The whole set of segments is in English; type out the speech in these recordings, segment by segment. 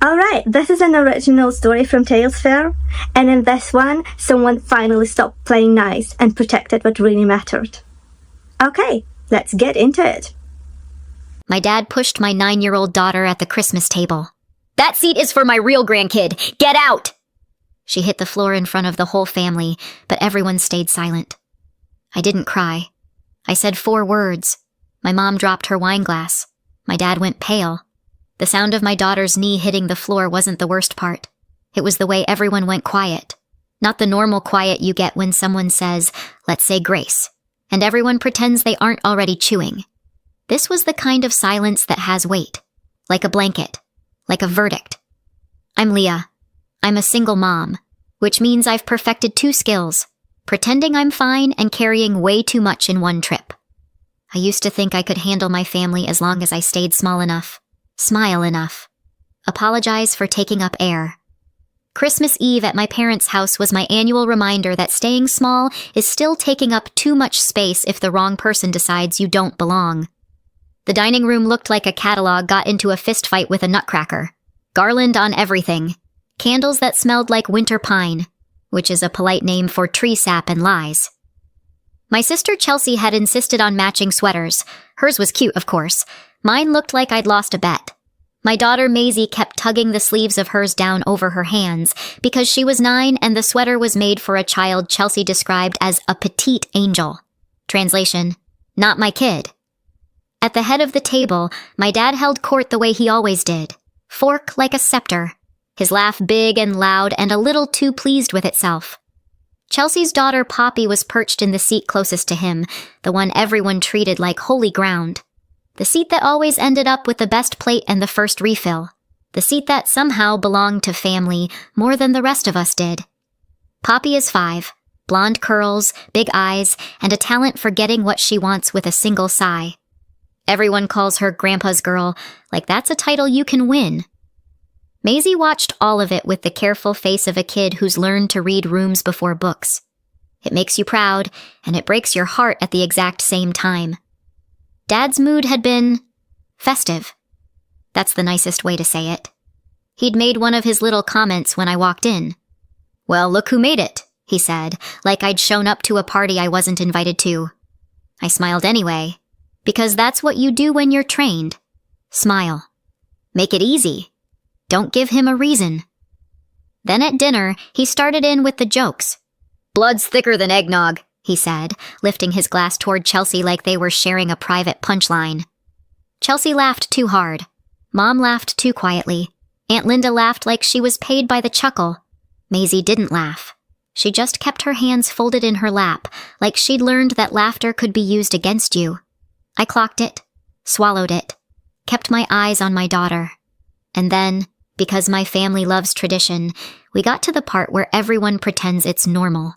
Alright, this is an original story from Tales Fair, and in this one, someone finally stopped playing nice and protected what really mattered. Okay, let's get into it. My dad pushed my 9-year-old daughter at the Christmas table. "That seat is for my real grandkid! Get out!" She hit the floor in front of the whole family, but everyone stayed silent. I didn't cry. I said 4 words. My mom dropped her wine glass. My dad went pale. The sound of my daughter's knee hitting the floor wasn't the worst part. It was the way everyone went quiet. Not the normal quiet you get when someone says, "Let's say grace," and everyone pretends they aren't already chewing. This was the kind of silence that has weight. Like a blanket. Like a verdict. I'm Leah. I'm a single mom, which means I've perfected 2 skills: pretending I'm fine and carrying way too much in one trip. I used to think I could handle my family as long as I stayed small enough. Smile enough. Apologize for taking up air. Christmas Eve at my parents' house was my annual reminder that staying small is still taking up too much space if the wrong person decides you don't belong. The dining room looked like a catalog got into a fistfight with a nutcracker. Garland on everything. Candles that smelled like winter pine, which is a polite name for tree sap and lies. My sister Chelsea had insisted on matching sweaters. Hers was cute, of course. Mine looked like I'd lost a bet. My daughter Maisie kept tugging the sleeves of hers down over her hands because she was 9 and the sweater was made for a child Chelsea described as a petite angel. Translation: not my kid. At the head of the table, my dad held court the way he always did. Fork like a scepter. His laugh big and loud and a little too pleased with itself. Chelsea's daughter Poppy was perched in the seat closest to him, the one everyone treated like holy ground. The seat that always ended up with the best plate and the first refill. The seat that somehow belonged to family more than the rest of us did. Poppy is 5, blonde curls, big eyes, and a talent for getting what she wants with a single sigh. Everyone calls her Grandpa's girl, like that's a title you can win. Maisie watched all of it with the careful face of a kid who's learned to read rooms before books. It makes you proud, and it breaks your heart at the exact same time. Dad's mood had been festive. That's the nicest way to say it. He'd made one of his little comments when I walked in. "Well, look who made it," he said, like I'd shown up to a party I wasn't invited to. I smiled anyway, because that's what you do when you're trained. Smile. Make it easy. Don't give him a reason. Then at dinner, he started in with the jokes. "Blood's thicker than eggnog," he said, lifting his glass toward Chelsea like they were sharing a private punchline. Chelsea laughed too hard. Mom laughed too quietly. Aunt Linda laughed like she was paid by the chuckle. Maisie didn't laugh. She just kept her hands folded in her lap, like she'd learned that laughter could be used against you. I clocked it, swallowed it, kept my eyes on my daughter. And then, because my family loves tradition, we got to the part where everyone pretends it's normal.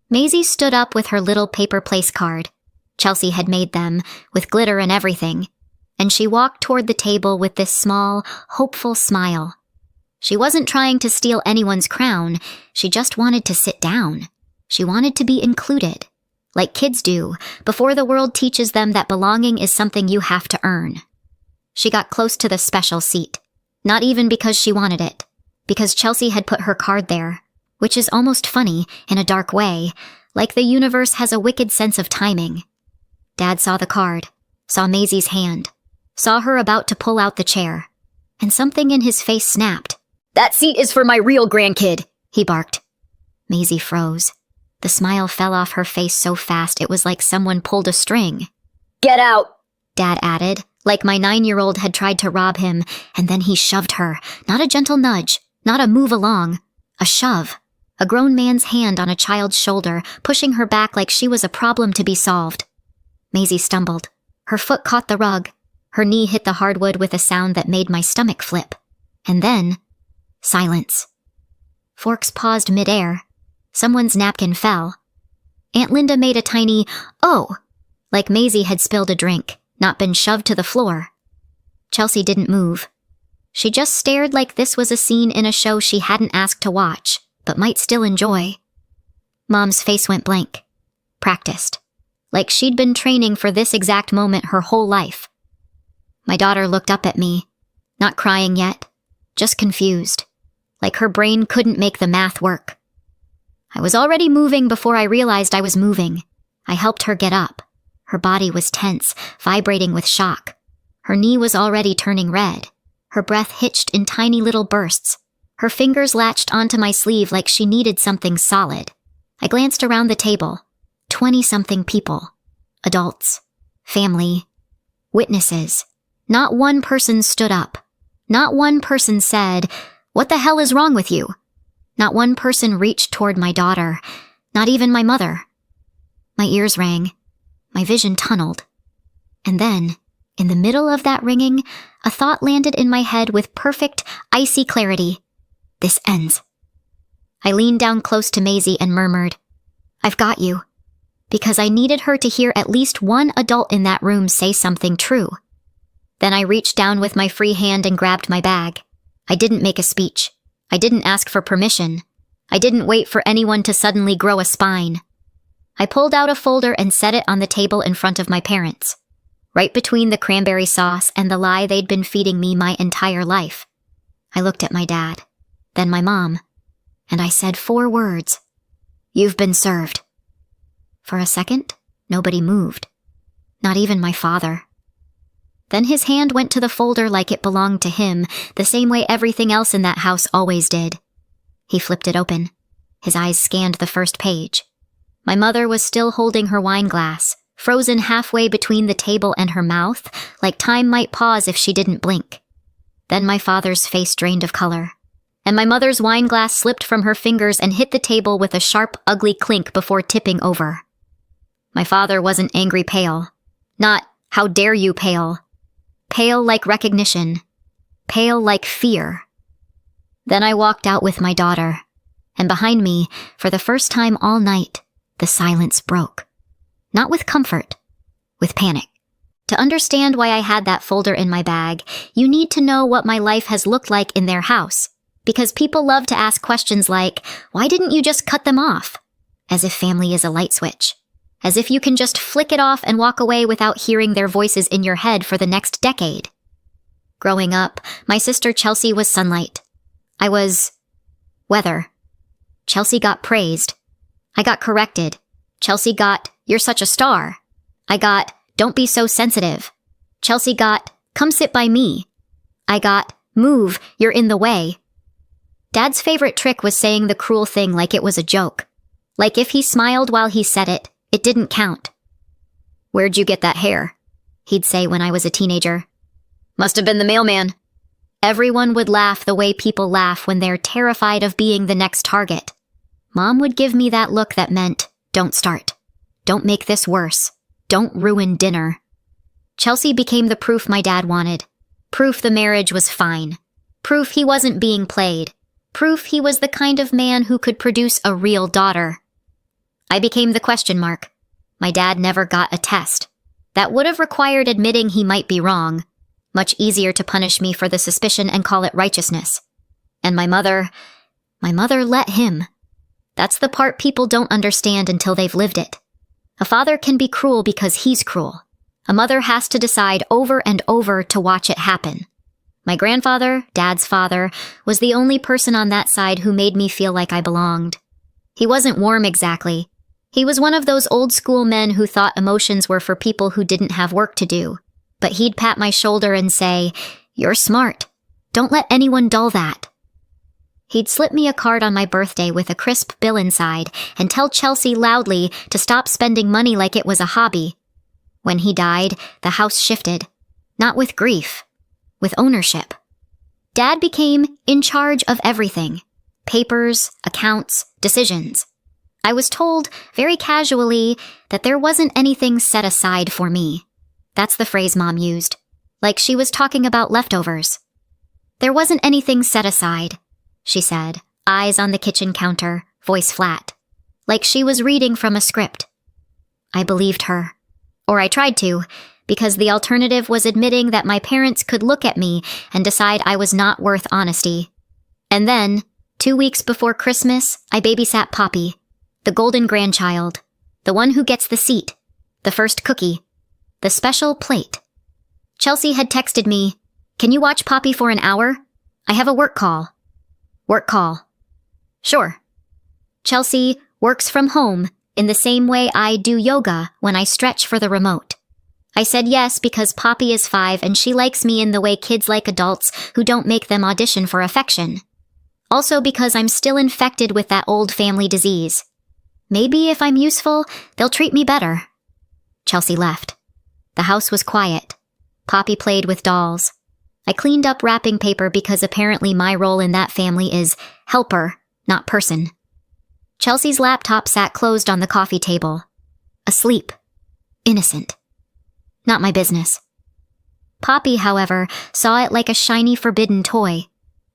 Maisie stood up with her little paper place card. Chelsea had made them, with glitter and everything. And she walked toward the table with this small, hopeful smile. She wasn't trying to steal anyone's crown. She just wanted to sit down. She wanted to be included. Like kids do, before the world teaches them that belonging is something you have to earn. She got close to the special seat. Not even because she wanted it. Because Chelsea had put her card there. Which is almost funny, in a dark way, like the universe has a wicked sense of timing. Dad saw the card, saw Maisie's hand, saw her about to pull out the chair, and something in his face snapped. "That seat is for my real grandkid," he barked. Maisie froze. The smile fell off her face so fast it was like someone pulled a string. "Get out," Dad added, like my 9-year-old had tried to rob him, and then he shoved her, not a gentle nudge, not a move along, a shove. A grown man's hand on a child's shoulder, pushing her back like she was a problem to be solved. Maisie stumbled. Her foot caught the rug. Her knee hit the hardwood with a sound that made my stomach flip. And then, silence. Forks paused midair. Someone's napkin fell. Aunt Linda made a tiny, "Oh," like Maisie had spilled a drink, not been shoved to the floor. Chelsea didn't move. She just stared like this was a scene in a show she hadn't asked to watch, but might still enjoy. Mom's face went blank. Practiced. Like she'd been training for this exact moment her whole life. My daughter looked up at me, not crying yet, just confused, like her brain couldn't make the math work. I was already moving before I realized I was moving. I helped her get up. Her body was tense, vibrating with shock. Her knee was already turning red. Her breath hitched in tiny little bursts. Her fingers latched onto my sleeve like she needed something solid. I glanced around the table. 20-something people. Adults. Family. Witnesses. Not one person stood up. Not one person said, "What the hell is wrong with you?" Not one person reached toward my daughter. Not even my mother. My ears rang. My vision tunneled. And then, in the middle of that ringing, a thought landed in my head with perfect, icy clarity. This ends. I leaned down close to Maisie and murmured, "I've got you," because I needed her to hear at least one adult in that room say something true. Then I reached down with my free hand and grabbed my bag. I didn't make a speech. I didn't ask for permission. I didn't wait for anyone to suddenly grow a spine. I pulled out a folder and set it on the table in front of my parents, right between the cranberry sauce and the lie they'd been feeding me my entire life. I looked at my dad, then my mom, and I said 4 words. "You've been served." For a second, nobody moved. Not even my father. Then his hand went to the folder like it belonged to him, the same way everything else in that house always did. He flipped it open. His eyes scanned the first page. My mother was still holding her wine glass, frozen halfway between the table and her mouth, like time might pause if she didn't blink. Then my father's face drained of color, and my mother's wine glass slipped from her fingers and hit the table with a sharp, ugly clink before tipping over. My father wasn't angry pale. Not, "How dare you, pale." Pale like recognition. Pale like fear. Then I walked out with my daughter, and behind me, for the first time all night, the silence broke. Not with comfort, with panic. To understand why I had that folder in my bag, you need to know what my life has looked like in their house, because people love to ask questions like, "Why didn't you just cut them off?" As if family is a light switch. As if you can just flick it off and walk away without hearing their voices in your head for the next decade. Growing up, my sister Chelsea was sunlight. I was weather. Chelsea got praised. I got corrected. Chelsea got, "You're such a star." I got, "Don't be so sensitive." Chelsea got, "Come sit by me." I got, "Move, you're in the way." Dad's favorite trick was saying the cruel thing like it was a joke. Like if he smiled while he said it, it didn't count. "Where'd you get that hair?" he'd say when I was a teenager. "Must have been the mailman." Everyone would laugh the way people laugh when they're terrified of being the next target. Mom would give me that look that meant, "Don't start. Don't make this worse. Don't ruin dinner." Chelsea became the proof my dad wanted. Proof the marriage was fine. Proof he wasn't being played. Proof he was the kind of man who could produce a real daughter. I became the question mark. My dad never got a test. That would have required admitting he might be wrong. Much easier to punish me for the suspicion and call it righteousness. And my mother let him. That's the part people don't understand until they've lived it. A father can be cruel because he's cruel. A mother has to decide over and over to watch it happen. My grandfather, Dad's father, was the only person on that side who made me feel like I belonged. He wasn't warm exactly. He was one of those old-school men who thought emotions were for people who didn't have work to do. But he'd pat my shoulder and say, "You're smart. Don't let anyone dull that." He'd slip me a card on my birthday with a crisp bill inside and tell Chelsea loudly to stop spending money like it was a hobby. When he died, the house shifted. Not with grief, with ownership. Dad became in charge of everything. Papers, accounts, decisions. I was told, very casually, that there wasn't anything set aside for me. That's the phrase Mom used, like she was talking about leftovers. "There wasn't anything set aside," she said, eyes on the kitchen counter, voice flat, like she was reading from a script. I believed her. Or I tried to, because the alternative was admitting that my parents could look at me and decide I was not worth honesty. And then, 2 weeks before Christmas, I babysat Poppy, the golden grandchild, the one who gets the seat, the first cookie, the special plate. Chelsea had texted me, "Can you watch Poppy for an hour?" I have a work call. Work call. Sure. Chelsea works from home in the same way I do yoga when I stretch for the remote. I said yes because Poppy is 5 and she likes me in the way kids like adults who don't make them audition for affection. Also because I'm still infected with that old family disease. Maybe if I'm useful, they'll treat me better. Chelsea left. The house was quiet. Poppy played with dolls. I cleaned up wrapping paper because apparently my role in that family is helper, not person. Chelsea's laptop sat closed on the coffee table. Asleep. Innocent. Not my business. Poppy, however, saw it like a shiny forbidden toy.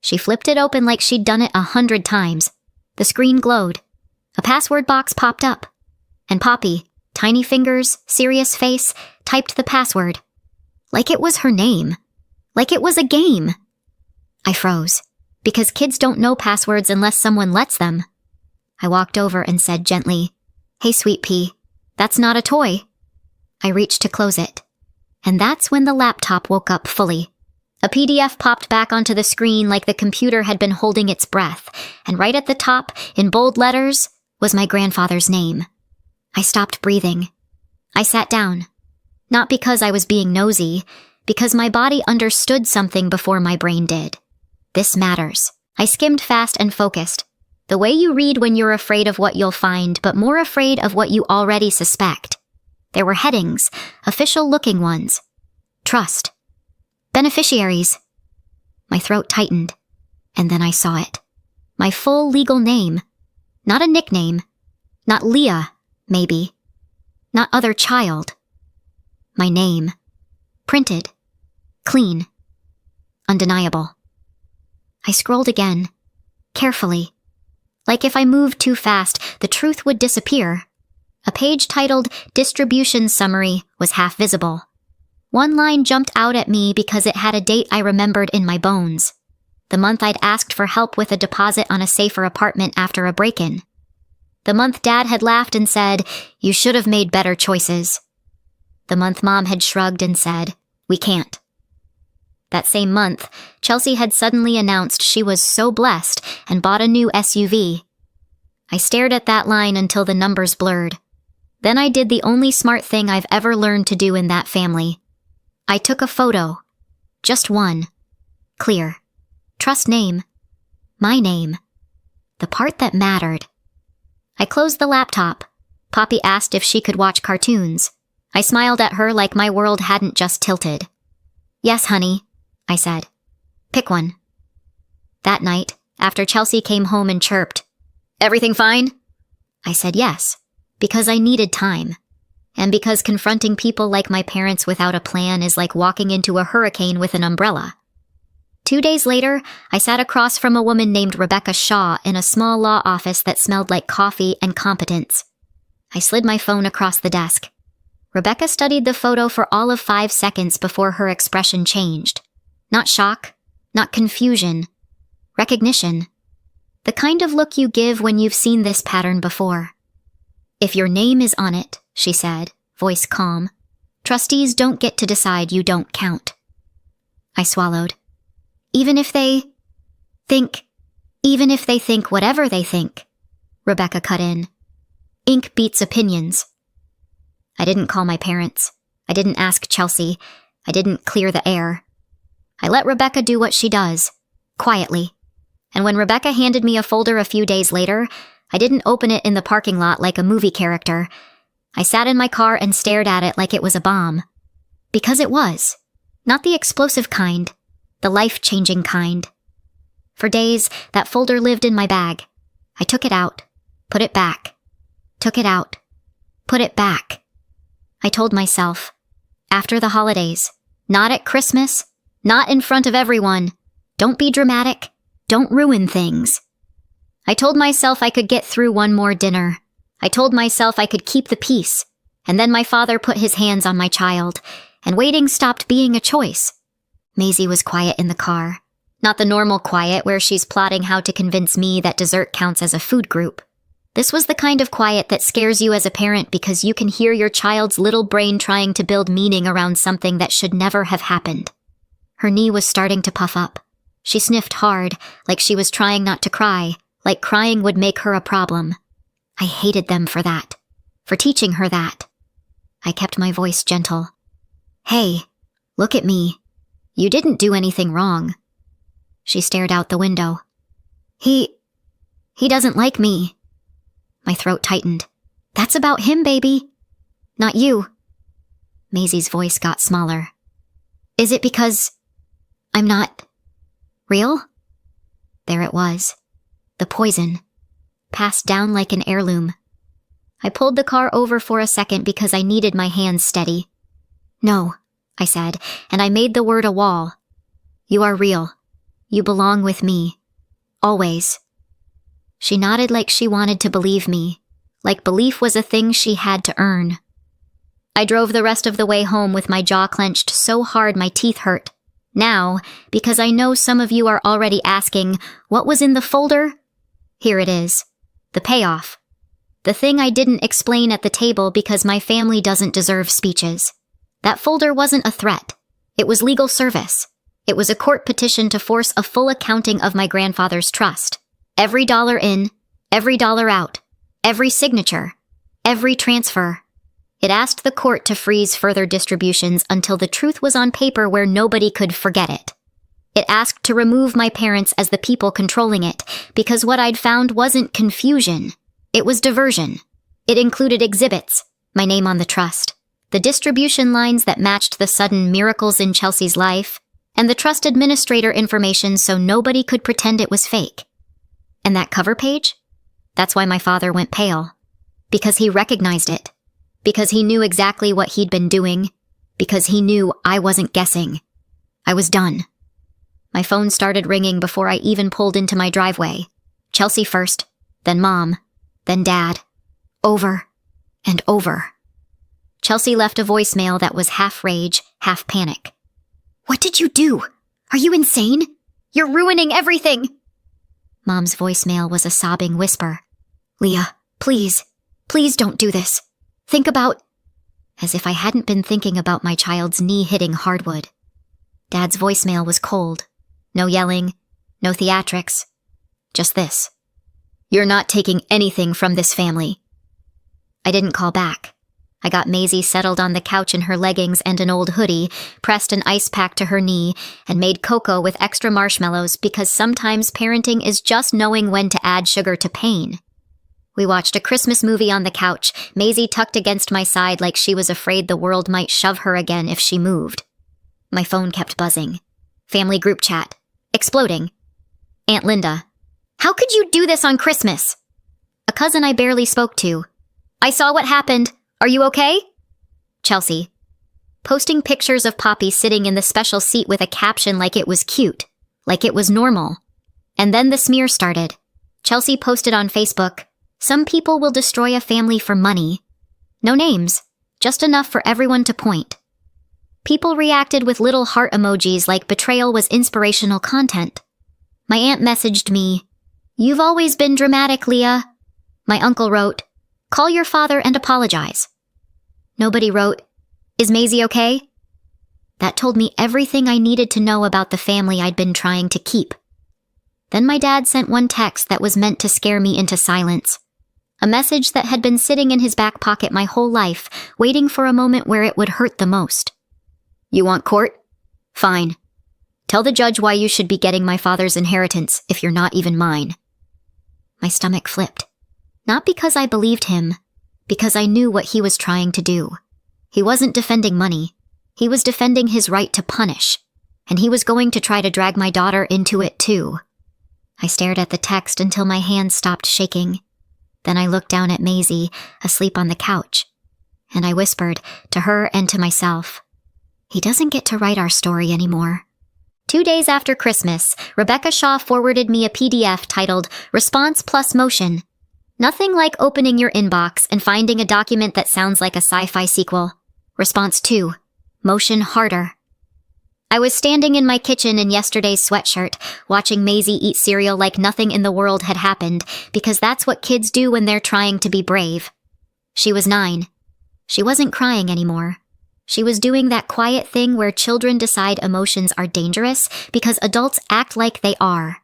She flipped it open like she'd done it 100 times. The screen glowed. A password box popped up. And Poppy, tiny fingers, serious face, typed the password. Like it was her name. Like it was a game. I froze, because kids don't know passwords unless someone lets them. I walked over and said gently, "Hey, sweet pea, that's not a toy." I reached to close it. And that's when the laptop woke up fully. A PDF popped back onto the screen like the computer had been holding its breath, and right at the top, in bold letters, was my grandfather's name. I stopped breathing. I sat down. Not because I was being nosy, because my body understood something before my brain did. This matters. I skimmed fast and focused. The way you read when you're afraid of what you'll find, but more afraid of what you already suspect. There were headings, official-looking ones. Trust. Beneficiaries. My throat tightened, and then I saw it. My full legal name. Not a nickname. Not Leah, maybe. Not other child. My name. Printed. Clean. Undeniable. I scrolled again. Carefully. Like if I moved too fast, the truth would disappear. A page titled Distribution Summary was half visible. One line jumped out at me because it had a date I remembered in my bones. The month I'd asked for help with a deposit on a safer apartment after a break-in. The month Dad had laughed and said, "You should have made better choices." The month Mom had shrugged and said, "We can't." That same month, Chelsea had suddenly announced she was so blessed and bought a new SUV. I stared at that line until the numbers blurred. Then I did the only smart thing I've ever learned to do in that family. I took a photo. Just one. Clear. Trust name. My name. The part that mattered. I closed the laptop. Poppy asked if she could watch cartoons. I smiled at her like my world hadn't just tilted. "Yes, honey," I said. "Pick one." That night, after Chelsea came home and chirped, "Everything fine?" I said yes, because I needed time. And because confronting people like my parents without a plan is like walking into a hurricane with an umbrella. 2 days later, I sat across from a woman named Rebecca Shaw in a small law office that smelled like coffee and competence. I slid my phone across the desk. Rebecca studied the photo for all of 5 seconds before her expression changed. Not shock, not confusion. Recognition. The kind of look you give when you've seen this pattern before. "If your name is on it," she said, voice calm, "trustees don't get to decide you don't count." I swallowed. Even if they think whatever they think," Rebecca cut in. "Ink beats opinions." I didn't call my parents. I didn't ask Chelsea. I didn't clear the air. I let Rebecca do what she does, quietly. And when Rebecca handed me a folder a few days later, I didn't open it in the parking lot like a movie character. I sat in my car and stared at it like it was a bomb. Because it was. Not the explosive kind. The life-changing kind. For days, that folder lived in my bag. I took it out. Put it back. Took it out. Put it back. I told myself, after the holidays, not at Christmas, not in front of everyone. Don't be dramatic. Don't ruin things. I told myself I could get through one more dinner. I told myself I could keep the peace. And then my father put his hands on my child, and waiting stopped being a choice. Maisie was quiet in the car. Not the normal quiet where she's plotting how to convince me that dessert counts as a food group. This was the kind of quiet that scares you as a parent because you can hear your child's little brain trying to build meaning around something that should never have happened. Her knee was starting to puff up. She sniffed hard, like she was trying not to cry, like crying would make her a problem. I hated them for that, for teaching her that. I kept my voice gentle. Hey, look at me. You didn't do anything wrong. She stared out the window. He doesn't like me. My throat tightened. That's about him, baby. Not you. Maisie's voice got smaller. Is it because I'm not real? There it was. The poison. Passed down like an heirloom. I pulled the car over for a second because I needed my hands steady. No, I said, and I made the word a wall. You are real. You belong with me. Always. She nodded like she wanted to believe me, like belief was a thing she had to earn. I drove the rest of the way home with my jaw clenched so hard my teeth hurt. Now, because I know some of you are already asking, what was in the folder? Here it is. The payoff. The thing I didn't explain at the table because my family doesn't deserve speeches. That folder wasn't a threat. It was legal service. It was a court petition to force a full accounting of my grandfather's trust. Every dollar in, every dollar out, every signature, every transfer. It asked the court to freeze further distributions until the truth was on paper where nobody could forget it. It asked to remove my parents as the people controlling it, because what I'd found wasn't confusion. It was diversion. It included exhibits, my name on the trust, the distribution lines that matched the sudden miracles in Chelsea's life, and the trust administrator information so nobody could pretend it was fake. And that cover page? That's why my father went pale. Because he recognized it. Because he knew exactly what he'd been doing. Because he knew I wasn't guessing. I was done. My phone started ringing before I even pulled into my driveway. Chelsea first, then Mom, then Dad. Over and over. Chelsea left a voicemail that was half rage, half panic. What did you do? Are you insane? You're ruining everything! Mom's voicemail was a sobbing whisper. Leah, please, please don't do this. Think about... As if I hadn't been thinking about my child's knee hitting hardwood. Dad's voicemail was cold. No yelling, no theatrics. Just this. You're not taking anything from this family. I didn't call back. I got Maisie settled on the couch in her leggings and an old hoodie, pressed an ice pack to her knee, and made cocoa with extra marshmallows because sometimes parenting is just knowing when to add sugar to pain. We watched a Christmas movie on the couch, Maisie tucked against my side like she was afraid the world might shove her again if she moved. My phone kept buzzing. Family group chat. Exploding. Aunt Linda. How could you do this on Christmas? A cousin I barely spoke to. I saw what happened. Are you okay? Chelsea. Posting pictures of Poppy sitting in the special seat with a caption like it was cute, like it was normal. And then the smear started. Chelsea posted on Facebook, some people will destroy a family for money. No names, just enough for everyone to point. People reacted with little heart emojis like betrayal was inspirational content. My aunt messaged me, "You've always been dramatic, Leah." My uncle wrote, "Call your father and apologize." Nobody wrote, "Is Maisie okay?" That told me everything I needed to know about the family I'd been trying to keep. Then my dad sent one text that was meant to scare me into silence. A message that had been sitting in his back pocket my whole life, waiting for a moment where it would hurt the most. You want court? Fine. Tell the judge why you should be getting my father's inheritance if you're not even mine. My stomach flipped. Not because I believed him, because I knew what he was trying to do. He wasn't defending money. He was defending his right to punish. And he was going to try to drag my daughter into it too. I stared at the text until my hands stopped shaking. Then I looked down at Maisie, asleep on the couch. And I whispered, to her and to myself, he doesn't get to write our story anymore. 2 days after Christmas, Rebecca Shaw forwarded me a PDF titled Response Plus Motion. Nothing like opening your inbox and finding a document that sounds like a sci-fi sequel. Response 2. Motion harder. I was standing in my kitchen in yesterday's sweatshirt, watching Maisie eat cereal like nothing in the world had happened, because that's what kids do when they're trying to be brave. She was 9. She wasn't crying anymore. She was doing that quiet thing where children decide emotions are dangerous because adults act like they are.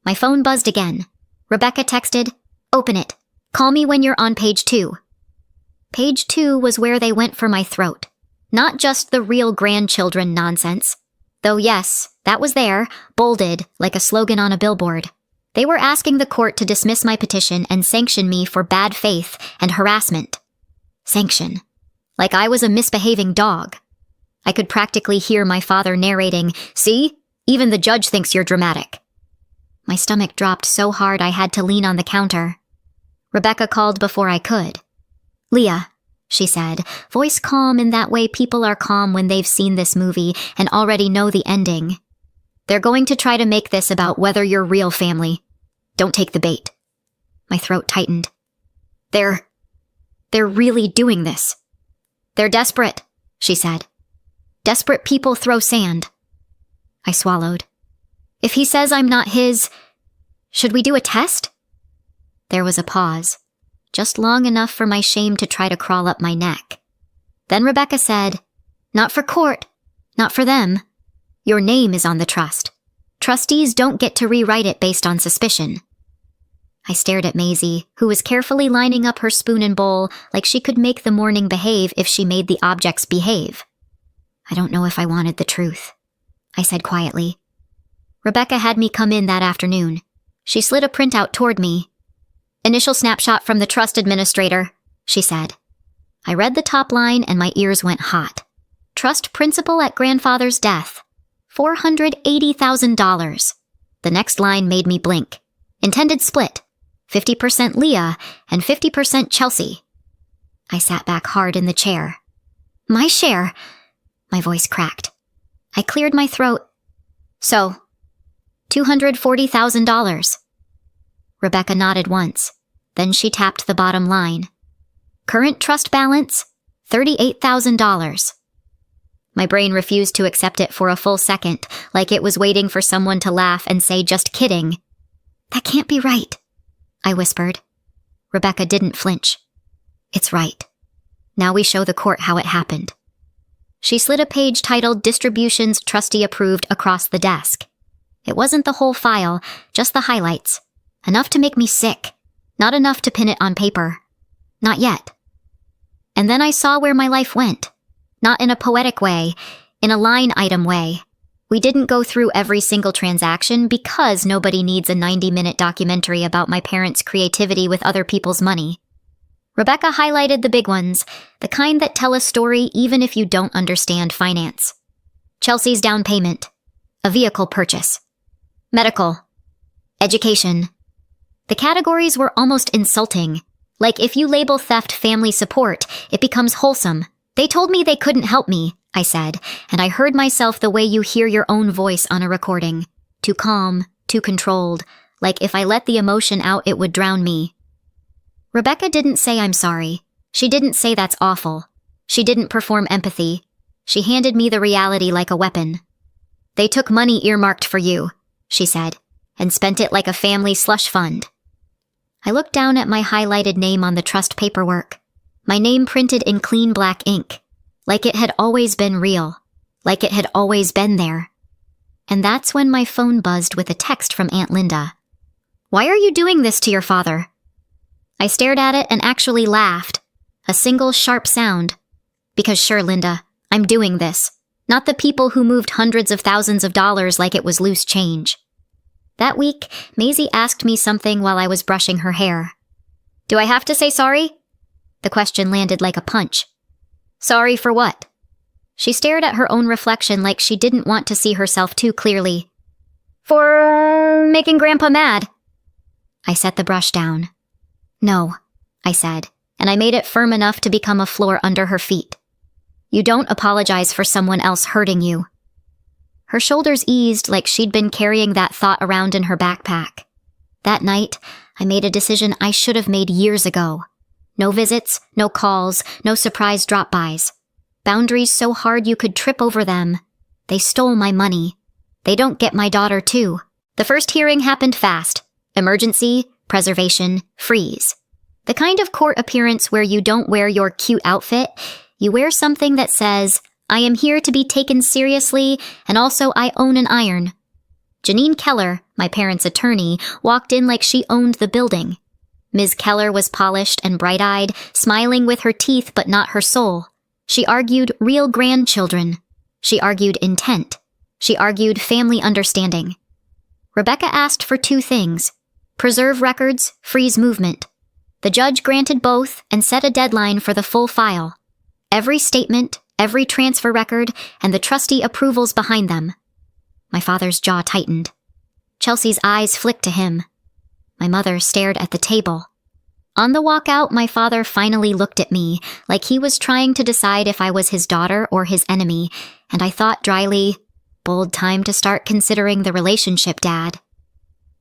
My phone buzzed again. Rebecca texted, "Open it. Call me when you're on page 2. Page 2 was where they went for my throat. Not just the real grandchildren nonsense. Though yes, that was there, bolded like a slogan on a billboard. They were asking the court to dismiss my petition and sanction me for bad faith and harassment. Sanction. Like I was a misbehaving dog. I could practically hear my father narrating, "See? Even the judge thinks you're dramatic." My stomach dropped so hard I had to lean on the counter. Rebecca called before I could. "Leah," she said, voice calm in that way people are calm when they've seen this movie and already know the ending. "They're going to try to make this about whether you're real family. Don't take the bait." My throat tightened. They're really doing this. "They're desperate," she said. "Desperate people throw sand." I swallowed. "If he says I'm not his, should we do a test?" There was a pause, just long enough for my shame to try to crawl up my neck. Then Rebecca said, "Not for court, not for them. Your name is on the trust. Trustees don't get to rewrite it based on suspicion." I stared at Maisie, who was carefully lining up her spoon and bowl like she could make the morning behave if she made the objects behave. "I don't know if I wanted the truth," I said quietly. Rebecca had me come in that afternoon. She slid a printout toward me. "Initial snapshot from the trust administrator," she said. I read the top line and my ears went hot. Trust principal at grandfather's death. $480,000. The next line made me blink. Intended split. 50% Leah and 50% Chelsea. I sat back hard in the chair. "My share," my voice cracked. I cleared my throat. "So, $240,000. Rebecca nodded once. Then she tapped the bottom line. "Current trust balance, $38,000. My brain refused to accept it for a full second, like it was waiting for someone to laugh and say, "Just kidding." "That can't be right," I whispered. Rebecca didn't flinch. "It's right. Now we show the court how it happened." She slid a page titled "Distributions Trustee Approved" across the desk. It wasn't the whole file, just the highlights. Enough to make me sick. Not enough to pin it on paper. Not yet. And then I saw where my life went. Not in a poetic way, in a line item way. We didn't go through every single transaction because nobody needs a 90-minute documentary about my parents' creativity with other people's money. Rebecca highlighted the big ones, the kind that tell a story even if you don't understand finance. Chelsea's down payment. A vehicle purchase. Medical. Education. The categories were almost insulting. Like if you label theft family support, it becomes wholesome. "They told me they couldn't help me," I said, and I heard myself the way you hear your own voice on a recording. Too calm, too controlled, like if I let the emotion out it would drown me. Rebecca didn't say I'm sorry. She didn't say that's awful. She didn't perform empathy. She handed me the reality like a weapon. "They took money earmarked for you," she said, "and spent it like a family slush fund." I looked down at my highlighted name on the trust paperwork. My name printed in clean black ink. Like it had always been real. Like it had always been there. And that's when my phone buzzed with a text from Aunt Linda. "Why are you doing this to your father?" I stared at it and actually laughed. A single sharp sound. "Because sure, Linda, I'm doing this. Not the people who moved hundreds of thousands of dollars like it was loose change." That week, Maisie asked me something while I was brushing her hair. "Do I have to say sorry?" The question landed like a punch. "Sorry for what?" She stared at her own reflection like she didn't want to see herself too clearly. "For making Grandpa mad." I set the brush down. "No," I said, and I made it firm enough to become a floor under her feet. "You don't apologize for someone else hurting you." Her shoulders eased like she'd been carrying that thought around in her backpack. That night, I made a decision I should have made years ago. No visits, no calls, no surprise drop-bys. Boundaries so hard you could trip over them. They stole my money. They don't get my daughter, too. The first hearing happened fast. Emergency, preservation, freeze. The kind of court appearance where you don't wear your cute outfit, You wear something that says, I am here to be taken seriously, and also I own an iron. Janine Keller, my parents' attorney, walked in like she owned the building. Ms. Keller was polished and bright-eyed, smiling with her teeth but not her soul. She argued real grandchildren. She argued intent. She argued family understanding. Rebecca asked for 2 things: preserve records, freeze movement. The judge granted both and set a deadline for the full file. Every statement, every transfer record, and the trustee approvals behind them. My father's jaw tightened. Chelsea's eyes flicked to him. My mother stared at the table. On the walk out, my father finally looked at me, like he was trying to decide if I was his daughter or his enemy, and I thought dryly, bold time to start considering the relationship, Dad.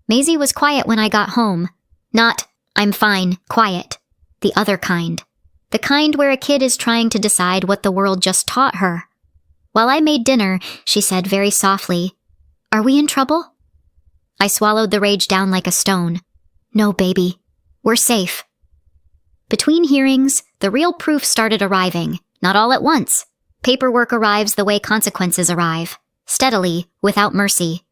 Maisie was quiet when I got home. Not, I'm fine, quiet. The other kind. The kind where a kid is trying to decide what the world just taught her. While I made dinner, she said very softly, Are we in trouble? I swallowed the rage down like a stone. No, baby. We're safe. Between hearings, the real proof started arriving, not all at once. Paperwork arrives the way consequences arrive, steadily, without mercy.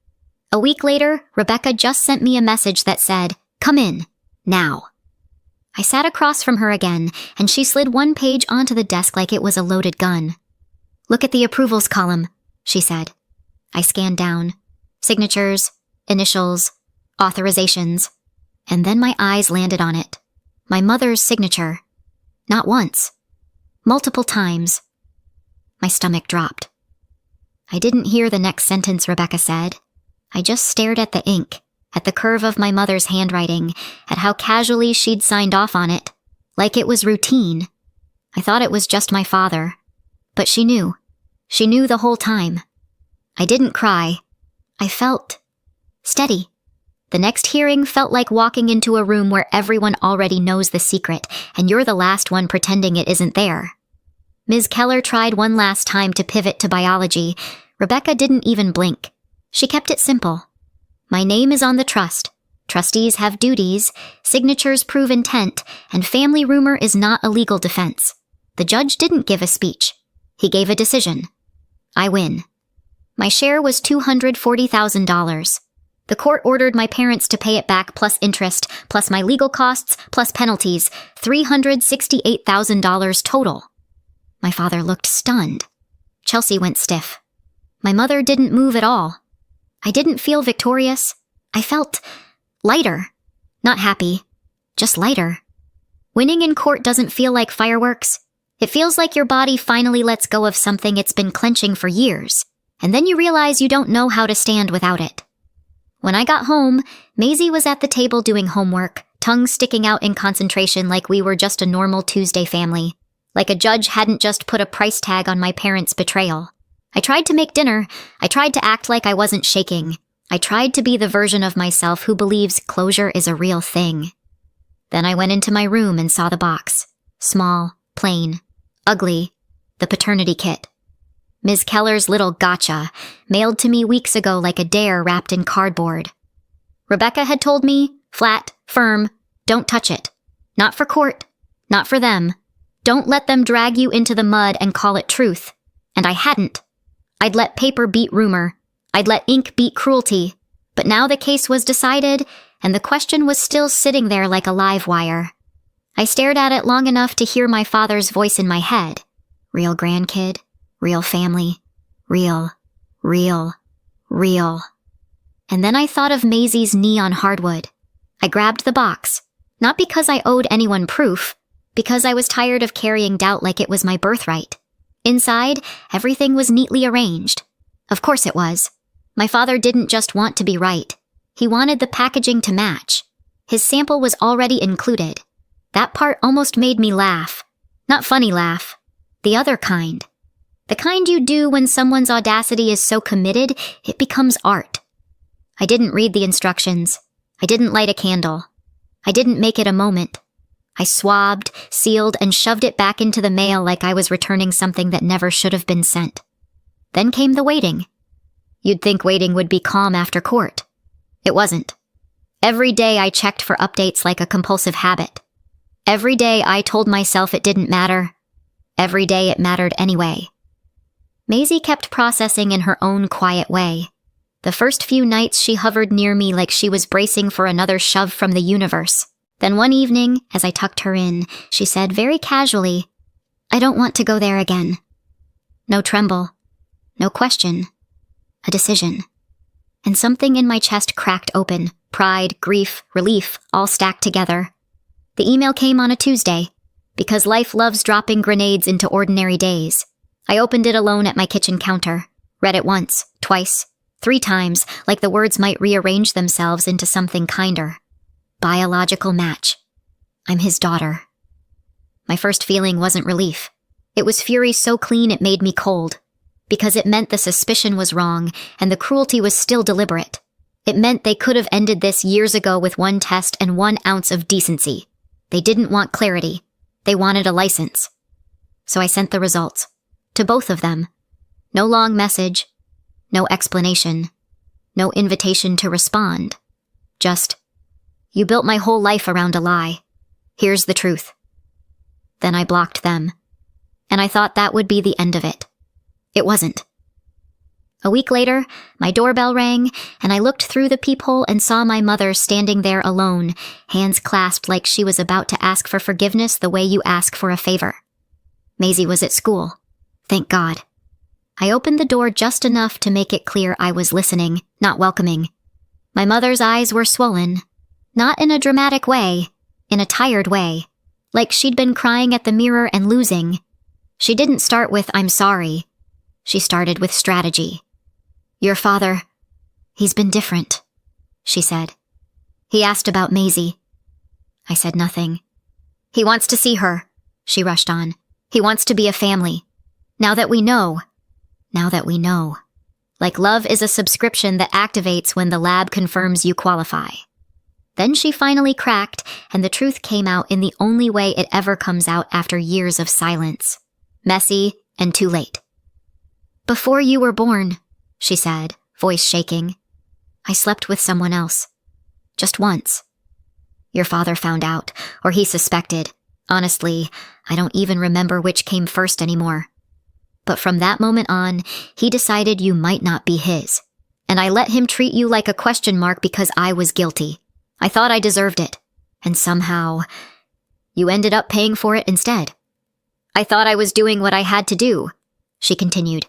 A week later, Rebecca just sent me a message that said, Come in, now. I sat across from her again, and she slid one page onto the desk like it was a loaded gun. Look at the approvals column, she said. I scanned down. Signatures, initials, authorizations. And then my eyes landed on it. My mother's signature. Not once. Multiple times. My stomach dropped. I didn't hear the next sentence Rebecca said. I just stared at the ink, at the curve of my mother's handwriting, at how casually she'd signed off on it, like it was routine. I thought it was just my father. But she knew. She knew the whole time. I didn't cry. I felt steady. The next hearing felt like walking into a room where everyone already knows the secret, and you're the last one pretending it isn't there. Ms. Keller tried one last time to pivot to biology. Rebecca didn't even blink. She kept it simple. My name is on the trust. Trustees have duties. Signatures prove intent, and family rumor is not a legal defense. The judge didn't give a speech. He gave a decision. I win. My share was $240,000. The court ordered my parents to pay it back plus interest, plus my legal costs, plus penalties, $368,000 total. My father looked stunned. Chelsea went stiff. My mother didn't move at all. I didn't feel victorious. I felt lighter. Not happy, just lighter. Winning in court doesn't feel like fireworks. It feels like your body finally lets go of something it's been clenching for years, and then you realize you don't know how to stand without it. When I got home, Maisie was at the table doing homework, tongue sticking out in concentration like we were just a normal Tuesday family, like a judge hadn't just put a price tag on my parents' betrayal. I tried to make dinner. I tried to act like I wasn't shaking. I tried to be the version of myself who believes closure is a real thing. Then I went into my room and saw the box. Small, plain, ugly, the paternity kit. Ms. Keller's little gotcha, mailed to me weeks ago like a dare wrapped in cardboard. Rebecca had told me, flat, firm, don't touch it. Not for court, not for them. Don't let them drag you into the mud and call it truth. And I hadn't. I'd let paper beat rumor. I'd let ink beat cruelty. But now the case was decided, and the question was still sitting there like a live wire. I stared at it long enough to hear my father's voice in my head. Real grandkid. Real family. Real. And then I thought of Maisie's knee on hardwood. I grabbed the box. Not because I owed anyone proof, because I was tired of carrying doubt like it was my birthright. Inside, everything was neatly arranged. Of course it was. My father didn't just want to be right. He wanted the packaging to match. His sample was already included. That part almost made me laugh. Not funny laugh. The other kind. The kind you do when someone's audacity is so committed, it becomes art. I didn't read the instructions. I didn't light a candle. I didn't make it a moment. I swabbed, sealed, and shoved it back into the mail like I was returning something that never should have been sent. Then came the waiting. You'd think waiting would be calm after court. It wasn't. Every day I checked for updates like a compulsive habit. Every day I told myself it didn't matter. Every day it mattered anyway. Maisie kept processing in her own quiet way. The first few nights she hovered near me like she was bracing for another shove from the universe. Then one evening, as I tucked her in, she said very casually, "I don't want to go there again." No tremble. No question. A decision. And something in my chest cracked open. Pride, grief, relief, all stacked together. The email came on a Tuesday, because life loves dropping grenades into ordinary days. I opened it alone at my kitchen counter, read it once, twice, 3 times, like the words might rearrange themselves into something kinder. Biological match. I'm his daughter. My first feeling wasn't relief. It was fury so clean it made me cold, because it meant the suspicion was wrong and the cruelty was still deliberate. It meant they could have ended this years ago with 1 test and 1 ounce of decency. They didn't want clarity. They wanted a license. So I sent the results. To both of them. No long message. No explanation. No invitation to respond. Just, "You built my whole life around a lie. Here's the truth." Then I blocked them. And I thought that would be the end of it. It wasn't. A week later, my doorbell rang, and I looked through the peephole and saw my mother standing there alone, hands clasped like she was about to ask for forgiveness the way you ask for a favor. Maisie was at school. Thank God. I opened the door just enough to make it clear I was listening, not welcoming. My mother's eyes were swollen. Not in a dramatic way, in a tired way, like she'd been crying at the mirror and losing. She didn't start with, "I'm sorry." She started with strategy. "Your father, he's been different," she said. "He asked about Maisie." I said nothing. "He wants to see her," she rushed on. "He wants to be a family. Now that we know. Like love is a subscription that activates when the lab confirms you qualify." Then she finally cracked, and the truth came out in the only way it ever comes out after years of silence. Messy and too late. "Before you were born," she said, voice shaking, "I slept with someone else. Just once. Your father found out, or he suspected. Honestly, I don't even remember which came first anymore. But from that moment on, he decided you might not be his. And I let him treat you like a question mark because I was guilty. I thought I deserved it. And somehow, you ended up paying for it instead. I thought I was doing what I had to do," she continued.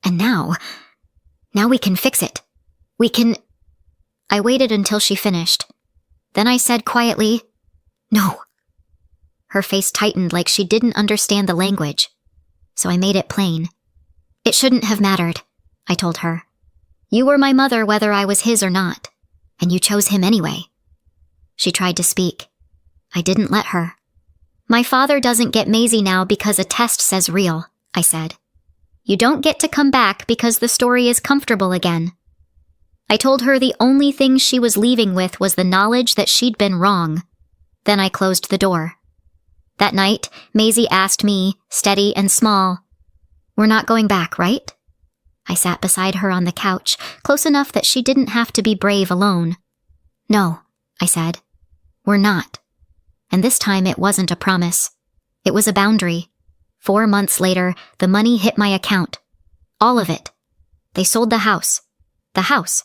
"And now we can fix it. We can—" I waited until she finished. Then I said quietly, "No." Her face tightened like she didn't understand the language. So I made it plain. "It shouldn't have mattered," I told her. "You were my mother whether I was his or not. And you chose him anyway." She tried to speak. I didn't let her. "My father doesn't get Maisie now because a test says real," I said. "You don't get to come back because the story is comfortable again." I told her the only thing she was leaving with was the knowledge that she'd been wrong. Then I closed the door. That night, Maisie asked me, steady and small, "We're not going back, right?" I sat beside her on the couch, close enough that she didn't have to be brave alone. "No," I said. "We're not." And this time it wasn't a promise. It was a boundary. 4 months later, the money hit my account. All of it. They sold the house. The house.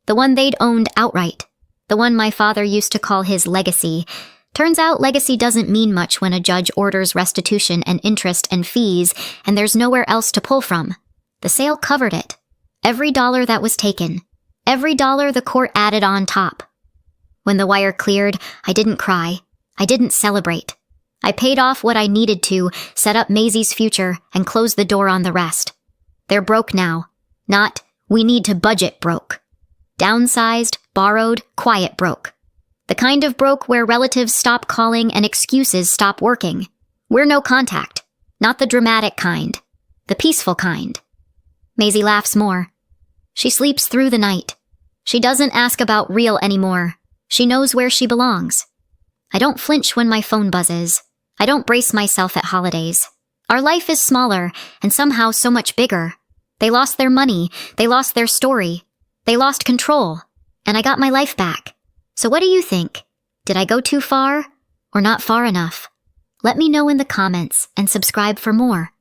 The one they'd owned outright. The one my father used to call his legacy. Turns out legacy doesn't mean much when a judge orders restitution and interest and fees, and there's nowhere else to pull from. The sale covered it. Every dollar that was taken. Every dollar the court added on top. When the wire cleared, I didn't cry. I didn't celebrate. I paid off what I needed to, set up Maisie's future, and closed the door on the rest. They're broke now. Not, we need to budget broke. Downsized, borrowed, quiet broke. The kind of broke where relatives stop calling and excuses stop working. We're no contact. Not the dramatic kind. The peaceful kind. Maisie laughs more. She sleeps through the night. She doesn't ask about real anymore. She knows where she belongs. I don't flinch when my phone buzzes. I don't brace myself at holidays. Our life is smaller, and somehow so much bigger. They lost their money. They lost their story. They lost control. And I got my life back. So what do you think? Did I go too far? Or not far enough? Let me know in the comments and subscribe for more.